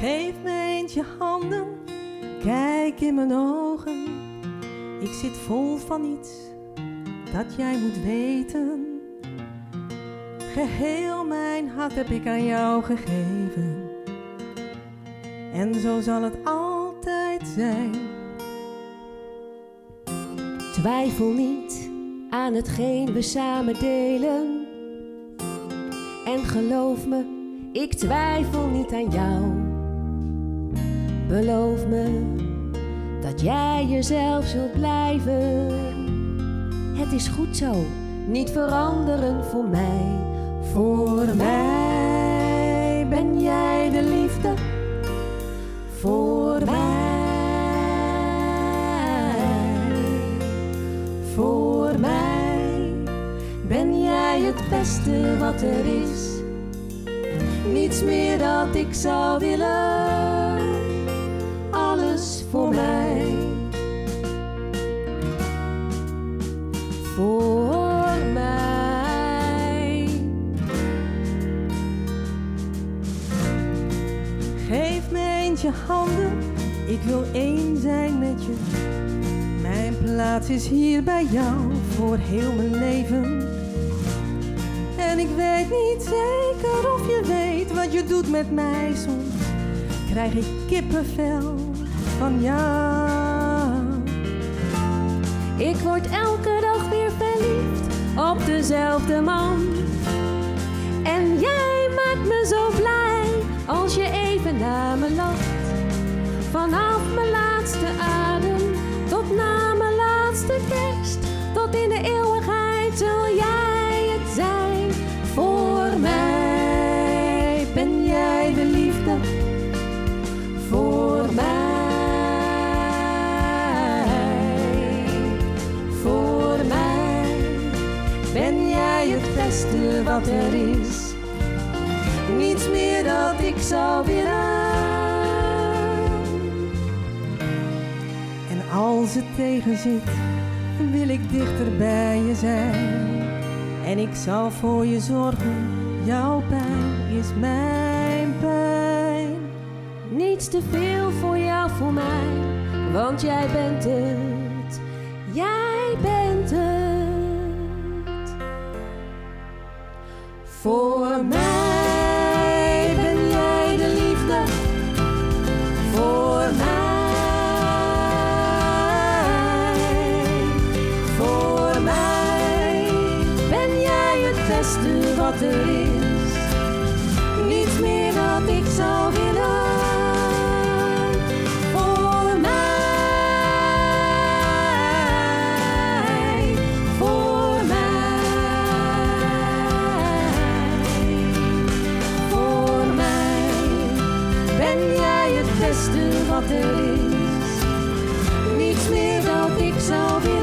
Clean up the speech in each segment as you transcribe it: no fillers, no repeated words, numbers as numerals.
Geef me eens je handen, kijk in mijn ogen. Ik zit vol van iets dat jij moet weten. Geheel mijn hart heb ik aan jou gegeven. En zo zal het altijd zijn. Twijfel niet aan hetgeen we samen delen. En geloof me, ik twijfel niet aan jou. Beloof me dat jij jezelf zult blijven. Het is goed zo, niet veranderen voor mij. Voor mij ben jij de liefde. Voor mij. Voor mij ben jij het beste wat er is. Niets meer dat ik zou willen. Alles voor mij. Voor mij. Geef me eens je handen, ik wil één zijn met je. Mijn plaats is hier bij jou voor heel mijn leven. En ik weet niet zeker of je weet wat je doet met mij. Soms krijg ik kippenvel van jou. Ik word elke dag weer verliefd op dezelfde man. En jij maakt me zo blij als je even naar me lacht. Vanaf mijn laatste adem tot na mijn laatste kerst. Tot in de eeuwigheid zul jij het zijn. Voor mij ben jij de liefde. Voor mij. Voor mij ben jij het beste wat er is. Niets meer dat ik zou willen. En als het tegen zit, wil ik dichter bij je zijn. En ik zal voor je zorgen, jouw pijn is mijn pijn. Niets te veel voor jou, voor mij, want jij bent het. Jij bent het. Voor mij ben jij de liefde. Voor mij. Voor mij ben jij het beste wat er is. Niets meer dat ik zou willen. Voor mij. Voor mij. Voor mij ben jij het beste wat er is. Niets meer dat ik zou willen.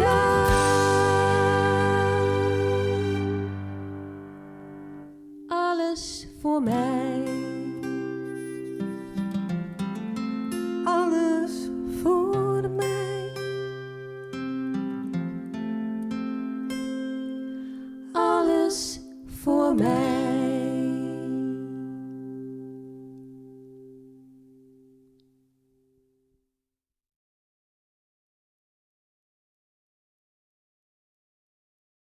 Alles voor mij.